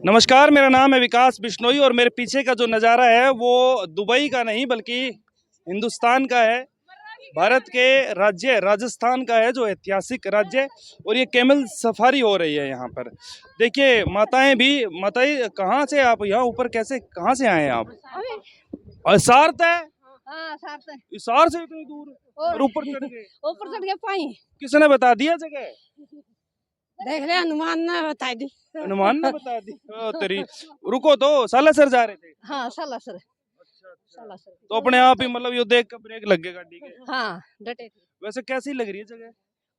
नमस्कार, मेरा नाम है विकास बिश्नोई और मेरे पीछे का जो नज़ारा है वो दुबई का नहीं बल्कि हिंदुस्तान का है। भारत के राज्य राजस्थान का है, जो ऐतिहासिक राज्य है। और ये कैमल सफारी हो रही है यहाँ पर। देखिए माताएं भी। माताएं कहाँ से आप यहाँ ऊपर कैसे कहाँ से आए हैं आप? और सार्थ है। हाँ, साथ है। इसार से इतनी दूर और ऊपर चढ़ गए। ऊपर चढ़ के पाई किसने बता दिया जगह? देख रहे हनुमान ने बताई दी। हनुमान ने बता दी। ओ तेरी। रुको तो सालासर जा रहे थे। हाँ, साला सर। तो अपने आप ही मतलब ये देख कर ब्रेक लग गए गाड़ी के। हाँ, डटे थे। वैसे कैसी लग रही है जगह?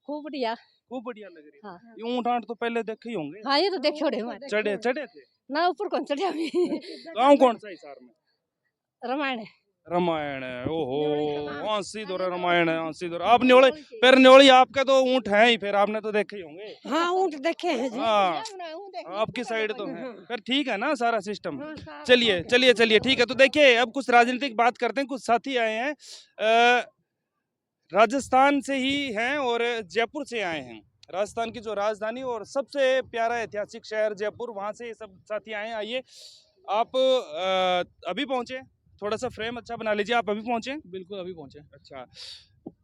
खूब बढ़िया। खूब बढ़िया लग रही है। हाँ, ये ऊँट आंट तो पहले देखे ही होंगे। हाँ, ये तो देख छोड़े हमारे। चढ़े चढ़े थे। ना ऊपर कौन चढ़े अभी। गाँव कौन सा हिसार में? रामायण है। रामायण है। ओहो, हंसी दो रामायण है, हंसी दो। आप न्योली फिर न्योली आपके तो ऊँट हैं ही, फिर आपने तो देखे ही होंगे। हाँ, ऊँट देखे हैं जी। हाँ, आपकी साइड तो है। फिर ठीक है ना सारा सिस्टम। हाँ, सारा चलिए चलिए चलिए ठीक है। तो देखिए अब कुछ राजनीतिक बात करते हैं। कुछ साथी आए हैं, राजस्थान से ही हैं और जयपुर से आए हैं। राजस्थान की जो राजधानी और सबसे प्यारा ऐतिहासिक शहर जयपुर, वहाँ से सब साथी आए हैं। आइए आप अभी पहुँचे? थोड़ा सा फ्रेम अच्छा बना लीजिए। आप अभी पहुँचे? बिल्कुल अभी पहुंचे। अच्छा,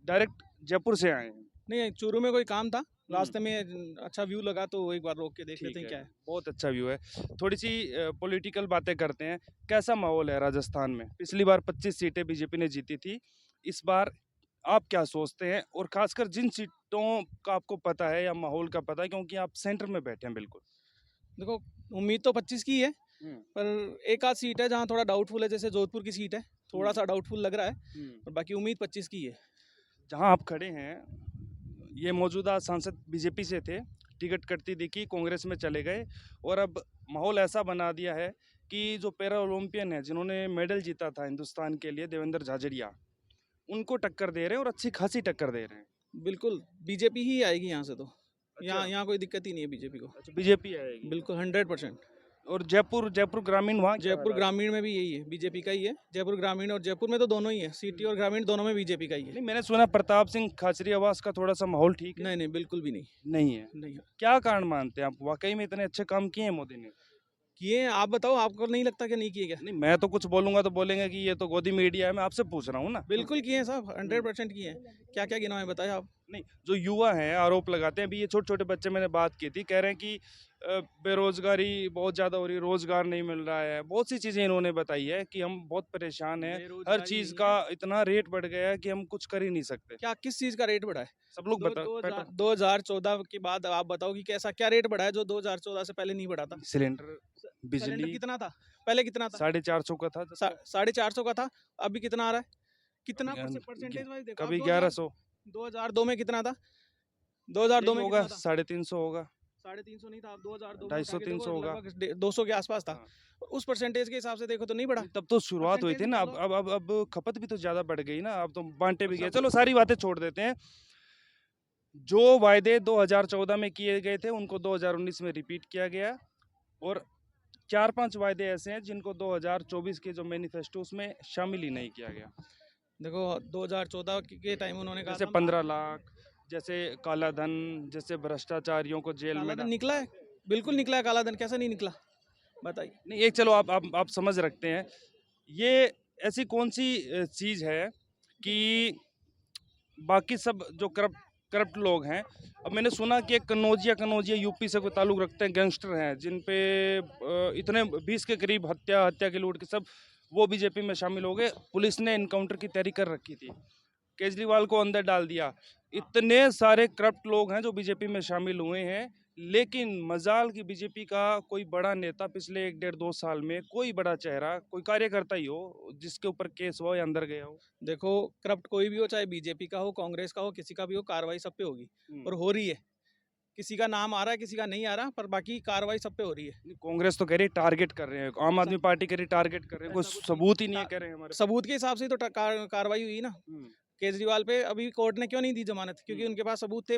डायरेक्ट जयपुर से आए हैं। नहीं, चूरू में कोई काम था, रास्ते में अच्छा व्यू लगा तो एक बार रोक के देख ठीक लेते हैं क्या है। बहुत अच्छा व्यू है। थोड़ी सी पॉलिटिकल बातें करते हैं। कैसा माहौल है राजस्थान में? पिछली बार 25 सीटें बीजेपी ने जीती थी। इस बार आप क्या सोचते हैं? और खासकर जिन सीटों का आपको पता है या माहौल का पता है, क्योंकि आप सेंटर में बैठे हैं बिल्कुल। देखो, उम्मीद तो 25 की है, पर एक आध सीट है जहाँ थोड़ा डाउटफुल है, जैसे जोधपुर की सीट है, थोड़ा सा डाउटफुल लग रहा है, और बाकी उम्मीद 25 की है। जहाँ आप खड़े हैं, ये मौजूदा सांसद बीजेपी से थे, टिकट कटती दिखी, कांग्रेस में चले गए और अब माहौल ऐसा बना दिया है कि जो पैरा ओलंपियन है, जिन्होंने मेडल जीता था हिंदुस्तान के लिए, देवेंद्र झाझड़िया, उनको टक्कर दे रहे हैं और अच्छी खासी टक्कर दे रहे हैं। बिल्कुल बीजेपी ही आएगी यहाँ से तो। अच्छा। यहाँ कोई दिक्कत ही नहीं है बीजेपी को। अच्छा, बीजेपी आएगी बिल्कुल 100%। और जयपुर जयपुर ग्रामीण वहाँ क्या जयपुर हालात है? ग्रामीण में भी यही है, बीजेपी का ही है। जयपुर ग्रामीण और जयपुर में तो दोनों ही है, सिटी और ग्रामीण दोनों में बीजेपी का ही है। नहीं, मैंने सुना प्रताप सिंह खाचरी आवास का थोड़ा सा माहौल ठीक है। नहीं नहीं, बिल्कुल भी नहीं। नहीं है। नहीं क्या कारण मानते हैं आप? वाकई में इतने अच्छे काम किए हैं मोदी ने? किए हैं, आप बताओ, आपको नहीं लगता कि नहीं किए क्या? नहीं, मैं तो कुछ बोलूंगा तो बोलेंगे कि ये तो गोदी मीडिया है। मैं आपसे पूछ रहा हूँ ना। बिल्कुल किए हैं साहब, 100% किए हैं। क्या क्या गिनाए बताए आप? नहीं, जो युवा हैं आरोप लगाते हैं। अभी ये छोटे छोटे बच्चे, मैंने बात की थी, कह रहे हैं कि बेरोजगारी बहुत ज़्यादा हो रही है, रोजगार नहीं मिल रहा है। बहुत सी चीज़ें इन्होंने बताई है कि हम बहुत परेशान हैं। हर बेरोजगारी चीज़ नहीं का है। इतना रेट बढ़ गया है कि हम कुछ कर ही नहीं सकते। क्या किस चीज का रेट बढ़ा है? सब लोग बता 2014 के बाद आप बताओ कि कैसा क्या रेट बढ़ा है जो 2014 से पहले नहीं बढ़ा था? सिलेंडर, सिलेंडर बिजली कितना था पहले? कितना था? 450 का था। 450 का था। अभी कितना आ रहा है? कितना अभी परसेंटेज वाइज देखो, कभी आप 1100 2002 में कितना था? 2002 में होगा, कितना था? 350 होगा। 350 नहीं था, आप 2002 में 250 उठा के देखो, 300 होगा। लगभग 200 के आसपास था। हाँ। उस परसेंटेज के हिसाब से देखो तो नहीं बढ़ा। तब तो शुरुआत हुई थी ना। परसेंटेज अब खपत भी तो ज्यादा बढ़ गई ना। अब तो बांटे भी गए। सब- चलो सारी बातें छोड़ देते हैं। जो वायदे 2014 में किए गए थे उनको 2019 में रिपीट किया गया और 4-5 वायदे ऐसे हैं जिनको 2024 के जो मैनिफेस्टो उसमें शामिल ही नहीं किया गया। देखो 2014 के टाइम उन्होंने कहा जैसे था 15 लाख, जैसे काला धन, जैसे भ्रष्टाचारियों को जेल काला में धन निकला है। बिल्कुल निकला है काला धन, कैसा नहीं निकला बताइए। नहीं, एक चलो आप समझ रखते हैं। ये ऐसी कौन सी चीज़ है कि बाकी सब जो करप्ट लोग हैं। अब मैंने सुना कि एक कनौजिया यूपी से कोई ताल्लुक रखते हैं, गैंगस्टर हैं, जिन पे इतने 20 के करीब हत्या के लूट के सब, वो बीजेपी में शामिल हो गए। पुलिस ने इनकाउंटर की तैयारी कर रखी थी, केजरीवाल को अंदर डाल दिया। इतने सारे करप्ट लोग हैं जो बीजेपी में शामिल हुए हैं, लेकिन मजाल की बीजेपी का कोई बड़ा नेता पिछले 1-1.5-2 साल में, कोई बड़ा चेहरा, कोई कार्यकर्ता ही हो जिसके ऊपर केस हुआ या अंदर गया हो। देखो, करप्ट कोई भी हो, चाहे बीजेपी का हो, कांग्रेस का हो, किसी का भी हो, कार्रवाई सब पे होगी और हो रही है। किसी का नाम आ रहा है, किसी का नहीं आ रहा, पर बाकी कार्रवाई सब पे हो रही है। कांग्रेस तो कह रही है टारगेट कर रहे हैं, आम आदमी पार्टी कह रही टारगेट कर रहे हैं, कोई सबूत ही नहीं है कह रहे हैं हमारे। सबूत के हिसाब से ही तो कार्रवाई हुई ना। केजरीवाल पे अभी कोर्ट ने क्यों नहीं दी जमानत? क्योंकि उनके पास सबूत थे,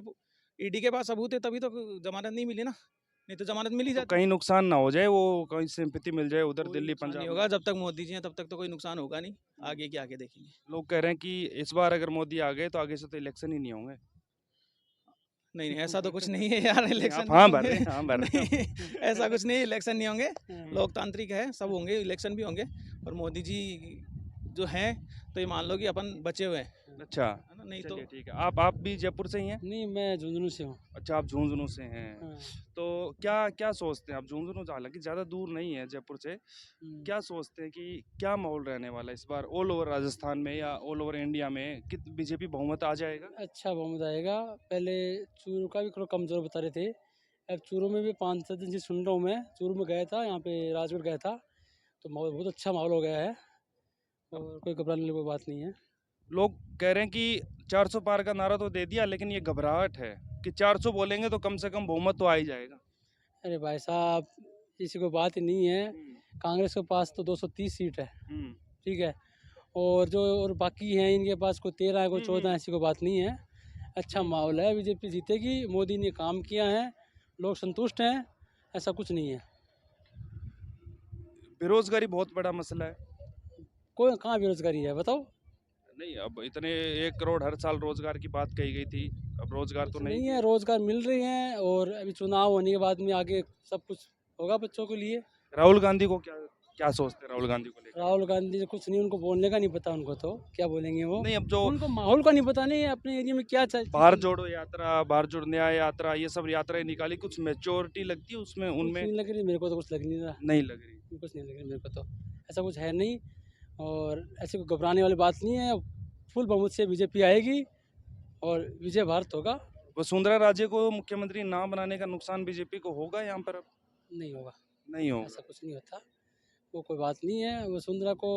ईडी के पास सबूत थे, तभी तो जमानत नहीं मिली ना। नहीं तो जमानत मिली तो जाती। कहीं नुकसान ना हो जाए, वो कहीं सिंपैथी मिल जाए उधर कोई दिल्ली नुकसान नहीं पंजाब होगा, में। जब तक मोदी जी हैं तब तक तो कोई नुकसान होगा नहीं। आगे के आगे देखेंगे। लोग कह रहे हैं कि इस बार अगर मोदी आ गए तो आगे से तो इलेक्शन ही नहीं होंगे। नहीं नहीं ऐसा तो कुछ नहीं है यार, नहीं, इलेक्शन आप हाँ नहीं भर रहे होंगे। हैं, हाँ भर रहे हैं। नहीं, ऐसा कुछ नहीं, इलेक्शन नहीं होंगे, हाँ। लोकतांत्रिक है, सब होंगे, इलेक्शन भी होंगे। और मोदी जी जो हैं तो ये मान लो कि अपन बचे हुए हैं, अच्छा, है ना? नहीं तो चलिए ठीक है। आप भी जयपुर से ही हैं? नहीं, मैं झुंझुनू से हूँ। अच्छा, आप झुंझुनू से हैं। हाँ। तो क्या क्या सोचते हैं आप? झुंझुनू तो हालांकि ज़्यादा दूर नहीं है जयपुर से। क्या सोचते हैं कि क्या माहौल रहने वाला है इस बार ऑल ओवर राजस्थान में या ऑल ओवर इंडिया में? कित बीजेपी बहुमत आ जाएगा? अच्छा बहुमत आएगा। पहले चूरू का भी थोड़ा कमज़ोर बता रहे थे। अब चूरू में भी 5-7 दिन से सुन रहा हूँ मैं। चूरू में गया था, यहाँ पे राजगढ़ गया था, तो माहौल बहुत अच्छा माहौल हो गया है और कोई घबराने वाली कोई बात नहीं है। लोग कह रहे हैं कि 400 पार का नारा तो दे दिया, लेकिन ये घबराहट है कि 400 बोलेंगे तो कम से कम बहुमत तो आ ही जाएगा। अरे भाई साहब, ऐसी कोई बात ही नहीं है। हम्म, कांग्रेस के पास तो 230 सीट है, हम्म, ठीक है? और बाकी हैं इनके पास कोई 13 है, कोई 14 है, हम्म। ऐसी कोई बात नहीं है। अच्छा माहौल है, बीजेपी जीतेगी, मोदी ने काम किया है, लोग संतुष्ट हैं, ऐसा कुछ नहीं है। बेरोजगारी बहुत बड़ा मसला है। कोई कहाँ बेरोजगारी है बताओ? नहीं, अब इतने 1 करोड़ हर साल रोजगार की बात कही गई थी, अब रोजगार तो कुछ नहीं नहीं है, दिया। रोजगार मिल रहे हैं और अभी चुनाव होने के बाद में आगे सब कुछ होगा बच्चों के लिए। राहुल गांधी को क्या क्या सोचते हैं राहुल गांधी को लेकर? राहुल गांधी से कुछ नहीं, उनको बोलने का नहीं पता, उनको तो क्या बोलेंगे वो। नहीं, अब जो उनको माहौल का नहीं पता, नहीं अपने एरिया में क्या चल भारत जोड़ो यात्रा, भारत जोड़ो न्याय यात्रा, ये सब यात्राएं निकाली, कुछ मेच्योरिटी लगती है उसमें, कुछ उनमें नहीं लग रही मेरे को, तो कुछ लग नहीं रहा, नहीं लग रही। कुछ नहीं लग रही मेरे को तो, ऐसा कुछ है नहीं। और ऐसे कोई घबराने वाली बात नहीं है। फुल बहुमत से बीजेपी आएगी और विजय भारत होगा। वसुंधरा राजे को मुख्यमंत्री ना बनाने का नुकसान बीजेपी को होगा यहाँ पर? अब नहीं होगा, नहीं होगा। ऐसा कुछ नहीं होता, वो कोई बात नहीं है। वसुंधरा को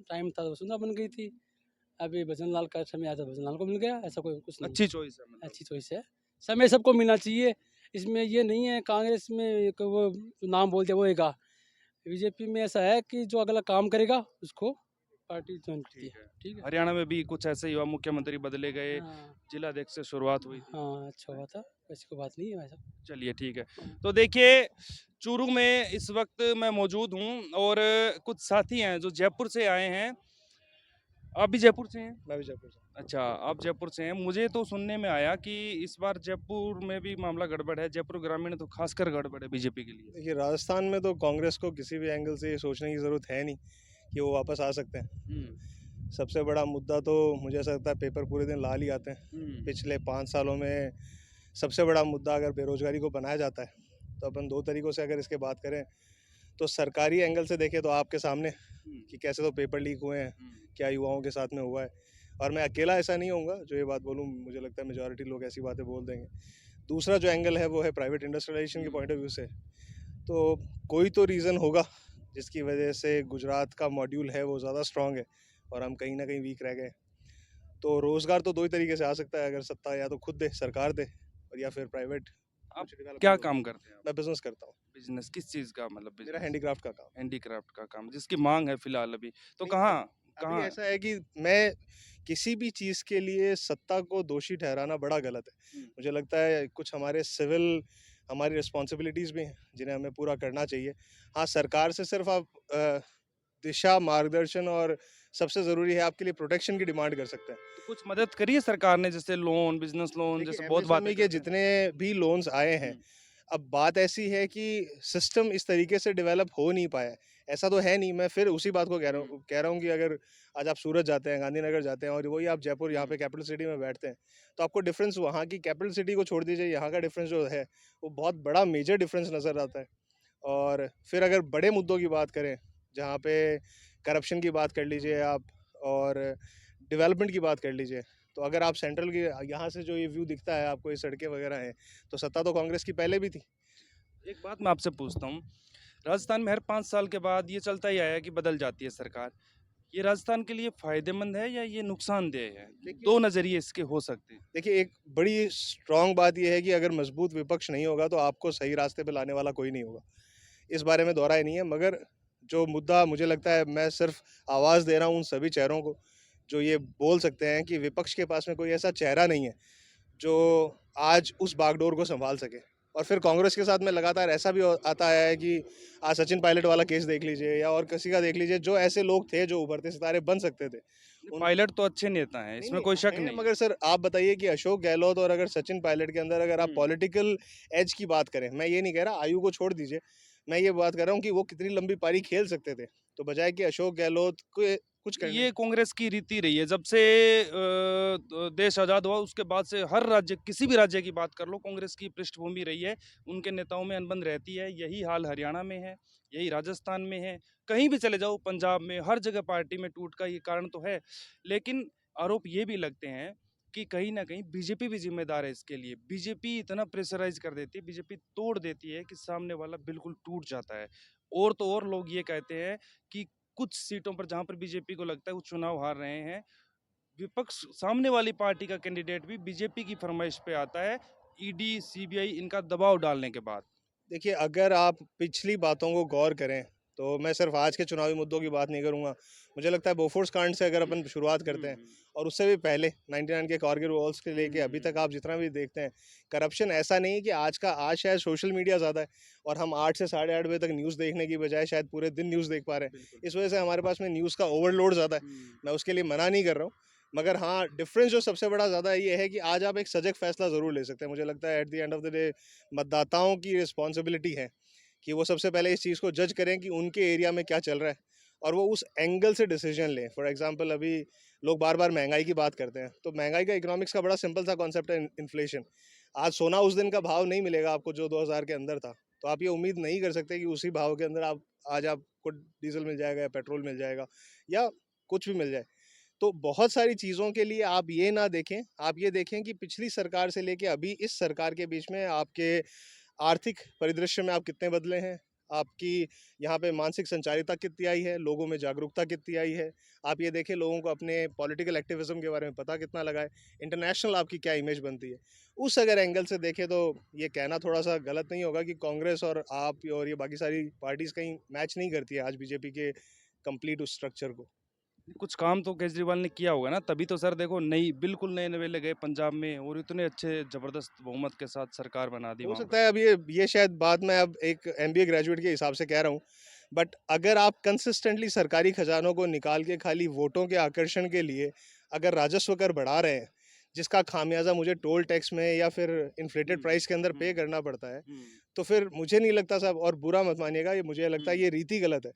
टाइम था तो वसुंधरा बन गई थी, अभी भजन लाल का समय आया तो भजन लाल को मिल गया, ऐसा कोई कुछ नहीं। अच्छी चॉइस है मतलब। अच्छी चॉइस है, समय सबको मिलना चाहिए। इसमें ये नहीं है कांग्रेस में एक वो जो नाम बोलते हैं वो होएगा, बीजेपी में ऐसा है कि जो अगला काम करेगा उसको पार्टी ज्वाइन करती ठीक है। है। ठीक है। हरियाणा में भी कुछ ऐसे ही हुआ, मुख्यमंत्री बदले गए, हाँ जिला अध्यक्ष से शुरुआत हुई थी। हाँ, अच्छा हुआ था, ऐसी कोई बात नहीं है वैसा। चलिए ठीक है। तो देखिए, चूरू में इस वक्त मैं मौजूद हूँ और कुछ साथी हैं जो जयपुर से आए हैं। आप भी जयपुर से हैं? मैं भी जयपुर से। अच्छा, आप जयपुर से हैं। मुझे तो सुनने में आया कि इस बार जयपुर में भी मामला गड़बड़ है, जयपुर ग्रामीण तो खासकर गड़बड़ है बीजेपी के लिए। देखिए, राजस्थान में तो कांग्रेस को किसी भी एंगल से ये सोचने की ज़रूरत है नहीं कि वो वापस आ सकते हैं। सबसे बड़ा मुद्दा तो मुझे ऐसा लगता है पेपर पूरे दिन लाल ही आते हैं। पिछले 5 सालों में सबसे बड़ा मुद्दा अगर बेरोजगारी को बनाया जाता है तो अपन 2 तरीक़ों से अगर इसके बात करें तो सरकारी एंगल से देखें तो आपके सामने कि कैसे तो पेपर लीक हुए हैं, क्या युवाओं के साथ में हुआ है। और मैं अकेला ऐसा नहीं होऊंगा जो ये बात बोलूँ, मुझे लगता है मेजॉरिटी लोग ऐसी बातें बोल देंगे। दूसरा जो एंगल है वो है प्राइवेट इंडस्ट्रियलाइजेशन के पॉइंट ऑफ व्यू से। तो कोई तो रीज़न होगा जिसकी वजह से गुजरात का मॉड्यूल है वो ज़्यादा स्ट्रॉन्ग है और हम कहीं ना कहीं वीक रह गए। तो रोज़गार तो 2 ही तरीके से आ सकता है, अगर सत्ता या तो खुद दे, सरकार दे, और या फिर प्राइवेट आप कुछ development क्या हो। काम करते हैं? मैं बिजनेस करता हूँ, बिजनेस किस चीज़ का, मतलब मेरा बिजनेस? हैंडीक्राफ्ट का काम। हैंडीक्राफ्ट का काम, जिसकी मांग है फिलहाल अभी। तो नहीं, कहाँ अभी कहाँ? ऐसा है कि मैं किसी भी चीज़ के लिए सत्ता को दोषी ठहराना बड़ा गलत है। मुझे लगता है कुछ हमारे सिविल हमारी रिस्पॉन्सिबिलिटीज़ भी हैं जिन्हें हमें पूरा करना चाहिए। हाँ, सरकार से सिर्फ आप दिशा, मार्गदर्शन और सबसे ज़रूरी है आपके लिए प्रोटेक्शन की डिमांड कर सकते हैं। तो कुछ मदद करी है सरकार ने, जैसे लोन, बिजनेस लोन, जैसे बहुत बात एमएसएमई के जितने भी लोन्स आए हैं, अब बात ऐसी है कि सिस्टम इस तरीके से डेवलप हो नहीं पाया है। ऐसा तो है नहीं, मैं फिर उसी बात को कह रहा हूँ कि अगर आज आप सूरत जाते हैं, गांधीनगर जाते हैं और वही आप जयपुर यहाँ पे कैपिटल सिटी में बैठते हैं, तो आपको डिफरेंस वहाँ की कैपिटल सिटी को छोड़ दीजिए, यहाँ का डिफरेंस जो है वो बहुत बड़ा मेजर डिफरेंस नज़र आता है। और फिर अगर बड़े मुद्दों की बात करें, जहाँ पे करप्शन की बात कर लीजिए आप, और डेवलपमेंट की बात कर लीजिए, तो अगर आप सेंट्रल की यहाँ से जो ये व्यू दिखता है आपको, ये सड़कें वगैरह हैं, तो सत्ता तो कांग्रेस की पहले भी थी। एक बात मैं आपसे पूछता हूँ, राजस्थान में हर 5 साल के बाद ये चलता ही आया कि बदल जाती है सरकार। ये राजस्थान के लिए फायदेमंद है या ये नुकसानदेह है? देखिए- 2 नज़रिए इसके हो सकते हैं। देखिए, एक बड़ी स्ट्रॉन्ग बात यह है कि अगर मजबूत विपक्ष नहीं होगा तो आपको सही रास्ते पे लाने वाला कोई नहीं होगा। इस बारे में दोहराए नहीं है, मगर जो मुद्दा मुझे लगता है, मैं सिर्फ आवाज़ दे रहा हूँ उन सभी चेहरों को जो ये बोल सकते हैं कि विपक्ष के पास में कोई ऐसा चेहरा नहीं है जो आज उस बागडोर को संभाल सके। और फिर कांग्रेस के साथ में लगातार ऐसा भी आता है कि आज सचिन पायलट वाला केस देख लीजिए या और किसी का देख लीजिए, जो ऐसे लोग थे जो उभरते सितारे बन सकते थे। पायलट तो अच्छे नेता हैं, नहीं इसमें नहीं कोई शक हैं, नहीं। मगर सर आप बताइए कि अशोक गहलोत और अगर सचिन पायलट के अंदर अगर आप हम्म, पॉलिटिकल एज की बात करें, मैं ये नहीं कह रहा आयु को छोड़ दीजिए, मैं ये बात कर रहा हूँ कि वो कितनी लंबी पारी खेल सकते थे, तो बजाय कि अशोक गहलोत को कुछ करने। ये कांग्रेस की रीति रही है जब से देश आज़ाद हुआ उसके बाद से। हर राज्य, किसी भी राज्य की बात कर लो, कांग्रेस की पृष्ठभूमि रही है, उनके नेताओं में अनबन रहती है। यही हाल हरियाणा में है, यही राजस्थान में है, कहीं भी चले जाओ, पंजाब में, हर जगह पार्टी में टूट का ये कारण तो है। लेकिन आरोप ये भी लगते हैं कि कहीं ना कहीं बीजेपी भी जिम्मेदार है इसके लिए। बीजेपी इतना प्रेशराइज कर देती है, बीजेपी तोड़ देती है कि सामने वाला बिल्कुल टूट जाता है। और तो और लोग ये कहते हैं कि कुछ सीटों पर जहां पर बीजेपी को लगता है वो चुनाव हार रहे हैं, विपक्ष सामने वाली पार्टी का कैंडिडेट भी बीजेपी की फरमाइश पे आता है, ईडी सीबीआई इनका दबाव डालने के बाद। देखिए, अगर आप पिछली बातों को गौर करें, तो मैं सिर्फ आज के चुनावी मुद्दों की बात नहीं करूंगा। मुझे लगता है बोफोर्स कांड से अगर अपन शुरुआत करते हैं, और उससे भी पहले 99 के कारगिल वॉर्स के लेके अभी तक आप जितना भी देखते हैं, करप्शन ऐसा नहीं है कि आज शायद सोशल मीडिया ज़्यादा है और हम 8 से 8:30 बजे तक न्यूज़ देखने की बजाय शायद पूरे दिन न्यूज़ देख पा रहे हैं। इस वजह से हमारे पास में न्यूज़ का ओवरलोड ज़्यादा है। मैं उसके लिए मना नहीं कर रहा हूँ, मगर हाँ, डिफरेंस जो सबसे बड़ा ज़्यादा ये है कि आज आप एक सजग फैसला ज़रूर ले सकते हैं। मुझे लगता है at the end of the day मतदाताओं की रिस्पॉन्सिबिलिटी है कि वो सबसे पहले इस चीज़ को जज करें कि उनके एरिया में क्या चल रहा है और वो उस एंगल से डिसीजन लें। फॉर एग्जांपल, अभी लोग बार बार महंगाई की बात करते हैं, तो महंगाई का इकोनॉमिक्स का बड़ा सिंपल सा कॉन्सेप्ट है, इन्फ्लेशन। आज सोना उस दिन का भाव नहीं मिलेगा आपको जो 2000 के अंदर था, तो आप ये उम्मीद नहीं कर सकते कि उसी भाव के अंदर आप आज आपको डीजल मिल जाएगा या पेट्रोल मिल जाएगा या कुछ भी मिल जाए। तो बहुत सारी चीज़ों के लिए आप ये ना देखें, आप ये देखें कि पिछली सरकार से लेके अभी इस सरकार के बीच में आपके आर्थिक परिदृश्य में आप कितने बदले हैं, आपकी यहाँ पे मानसिक संचारिता कितनी आई है, लोगों में जागरूकता कितनी आई है। आप ये देखें लोगों को अपने पॉलिटिकल एक्टिविज्म के बारे में पता कितना लगा है, इंटरनेशनल आपकी क्या इमेज बनती है। उस अगर एंगल से देखें तो ये कहना थोड़ा सा गलत नहीं होगा कि कांग्रेस और आप और ये बाकी सारी पार्टीज़ कहीं मैच नहीं करती है आज बीजेपी के कंप्लीट उस स्ट्रक्चर को। कुछ काम तो केजरीवाल ने किया होगा ना, तभी तो सर देखो, नई बिल्कुल नए नवेले गए पंजाब में और इतने अच्छे जबरदस्त बहुमत के साथ सरकार बना दी हो वहां सकता पर। है अब ये शायद बात मैं अब एक एमबीए ग्रेजुएट के हिसाब से कह रहा हूँ, बट अगर आप कंसिस्टेंटली सरकारी खजानों को निकाल के खाली वोटों के आकर्षण के लिए अगर राजस्व कर बढ़ा रहे हैं, जिसका खामियाजा मुझे टोल टैक्स में या फिर इन्फ्लेटेड प्राइस के अंदर पे करना पड़ता है, तो फिर मुझे नहीं लगता साहब, और बुरा मत मानिएगा, ये मुझे लगता है ये रीति गलत है।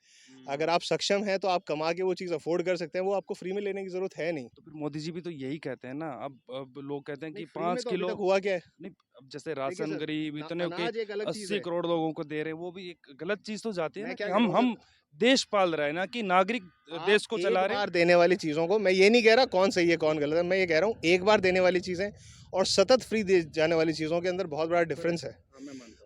अगर आप सक्षम हैं तो आप कमा के वो चीज़ अफोर्ड कर सकते हैं, वो आपको फ्री में लेने की ज़रूरत है नहीं। तो फिर मोदी जी भी तो यही कहते हैं ना। अब लोग कहते हैं नहीं, कि फ्री में 5 तो अभी किलो तक हुआ क्या है? नहीं, अब जैसे देखिए राशन सर, गरीब इतने के अनाज एक अलग चीज़ 80 है। करोड़ लोगों को दे रहे हैं, वो भी एक गलत चीज तो जाती है ना मैं क्या कि कह रहा हूँ हम सर, देश पाल रहे हैं ना कि नागरिक आप देश को एक चला रहे हैं। बार देने वाली चीज़ों को, मैं ये नहीं कह रहा कौन सही है कौन गलत है, मैं ये कह रहा हूँ एक बार देने वाली चीज़ें और सतत फ्री दे जाने वाली चीज़ों के अंदर बहुत बड़ा डिफरेंस है।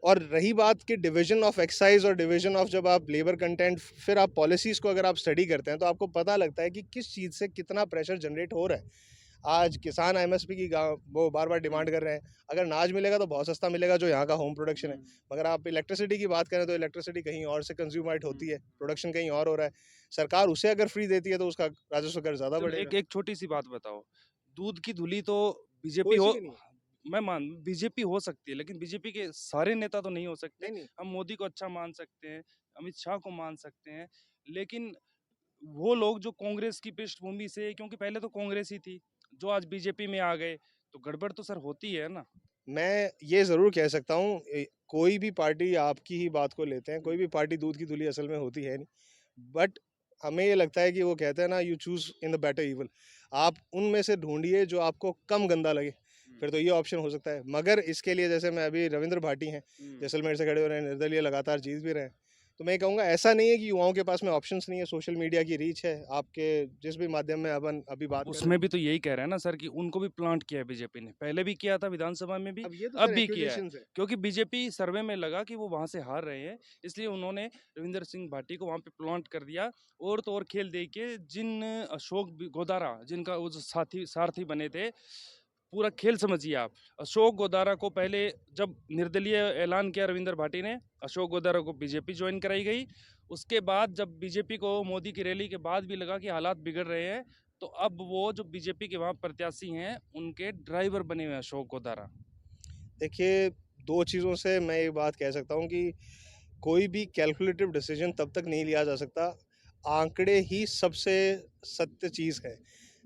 और रही बात कि डिवीजन ऑफ एक्साइज और डिवीजन ऑफ जब आप लेबर कंटेंट, फिर आप पॉलिसीज़ को अगर आप स्टडी करते हैं तो आपको पता लगता है कि किस चीज़ से कितना प्रेशर जनरेट हो रहा है। आज किसान एमएसपी की वो बार बार डिमांड कर रहे हैं। अगर अनाज मिलेगा तो बहुत सस्ता मिलेगा जो यहाँ का होम प्रोडक्शन है, मगर आप इलेक्ट्रिसिटी की बात करें तो इलेक्ट्रिसिटी कहीं और से कंज्यूमाइट होती है, प्रोडक्शन कहीं और हो रहा है। सरकार उसे अगर फ्री देती है तो उसका राजस्व कर ज़्यादा चलो बढ़ेगा। एक एक छोटी सी बात बताओ, दूध की धुली तो बीजेपी कोई सी हो, भी नहीं। मैं मान बीजेपी हो सकती है लेकिन बीजेपी के सारे नेता तो नहीं हो सकते। नहीं नहीं हम मोदी को अच्छा मान सकते हैं, अमित शाह को मान सकते हैं, लेकिन वो लोग जो कांग्रेस की पृष्ठभूमि से, क्योंकि पहले तो कांग्रेस ही थी, जो आज बीजेपी में आ गए, तो गड़बड़ तो सर होती है ना। मैं ये ज़रूर कह सकता हूँ, कोई भी पार्टी आपकी ही बात को लेते हैं, कोई भी पार्टी दूध की धुली असल में होती है नहीं, बट हमें ये लगता है कि वो कहते हैं ना, you choose in the better evil. आप उनमें से ढूंढिए जो आपको कम गंदा लगे, फिर तो ये ऑप्शन हो सकता है। मगर इसके लिए जैसे मैं अभी रविंद्र भाटी हैं, जैसलमेर से खड़े हो रहे हैं, निर्दलीय लगातार जीत भी रहे हैं, तो मैं ये कहूँगा ऐसा नहीं है कि युवाओं के पास में ऑप्शंस नहीं है। सोशल मीडिया की रीच है, आपके जिस भी माध्यम में अपन अभी बात कर रहे उसमें हैं। भी तो यही कह रहे हैं ना सर कि उनको भी प्लांट किया है बीजेपी ने, पहले भी किया था विधानसभा में भी, अब ये तो अब सर भी किया है। एक्यूजेशंस है। क्योंकि बीजेपी सर्वे में लगा कि वो वहां से हार रहे हैं, इसलिए उन्होंने रविंदर सिंह भाटी को वहां पे प्लांट कर दिया। और तो और खेल दे के जिन गोदारा, जिनका वो जो साथी सारथी बने थे, पूरा खेल समझिए आप। अशोक गोदारा को पहले जब निर्दलीय ऐलान किया रविंदर भाटी ने, अशोक गोदारा को बीजेपी ज्वाइन कराई गई। उसके बाद जब बीजेपी को मोदी की रैली के बाद भी लगा कि हालात बिगड़ रहे हैं, तो अब वो जो बीजेपी के वहाँ प्रत्याशी हैं उनके ड्राइवर बने हुए हैं अशोक गोदारा। देखिए, 2 चीज़ों से मैं ये बात कह सकता हूँ कि कोई भी कैलकुलेटिव डिसीजन तब तक नहीं लिया जा सकता, आंकड़े ही सबसे सत्य चीज़ है।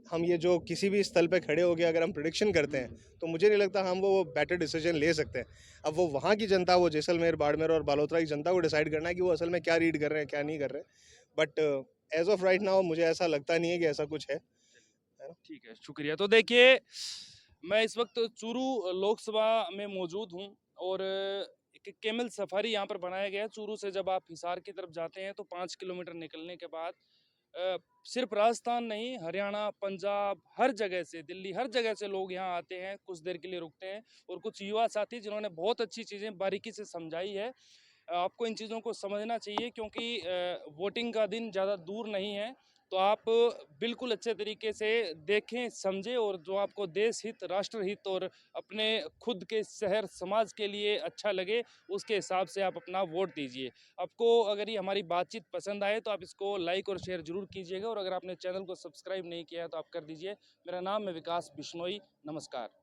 हम ये जो किसी भी स्थल पे खड़े होके अगर हम प्रेडिक्शन करते हैं, तो मुझे नहीं लगता हम वो बेटर डिसीजन ले सकते हैं। अब वो वहाँ की जनता, वो जैसलमेर, बाड़मेर और बालोतरा की जनता को डिसाइड करना है कि वो असल में क्या रीड कर रहे हैं, क्या नहीं कर रहे हैं। But as of right now मुझे ऐसा लगता नहीं है कि ऐसा कुछ है। ठीक है, शुक्रिया। तो देखिए, मैं इस वक्त चूरू लोकसभा में मौजूद हूँ और एक कैमल सफारी यहाँ पर बनाया गया है। चूरू से जब आप हिसार की तरफ जाते हैं तो 5 किलोमीटर निकलने के बाद सिर्फ राजस्थान नहीं, हरियाणा, पंजाब, हर जगह से, दिल्ली, हर जगह से लोग यहाँ आते हैं, कुछ देर के लिए रुकते हैं और कुछ युवा साथी जिन्होंने बहुत अच्छी चीज़ें बारीकी से समझाई है। आपको इन चीज़ों को समझना चाहिए क्योंकि वोटिंग का दिन ज़्यादा दूर नहीं है, तो आप बिल्कुल अच्छे तरीके से देखें, समझें और जो आपको देश हित, राष्ट्र हित और अपने खुद के शहर, समाज के लिए अच्छा लगे, उसके हिसाब से आप अपना वोट दीजिए। आपको अगर ये हमारी बातचीत पसंद आए तो आप इसको लाइक और शेयर ज़रूर कीजिएगा और अगर आपने चैनल को सब्सक्राइब नहीं किया है तो आप कर दीजिए। मेरा नाम है विकास बिश्नोई। नमस्कार।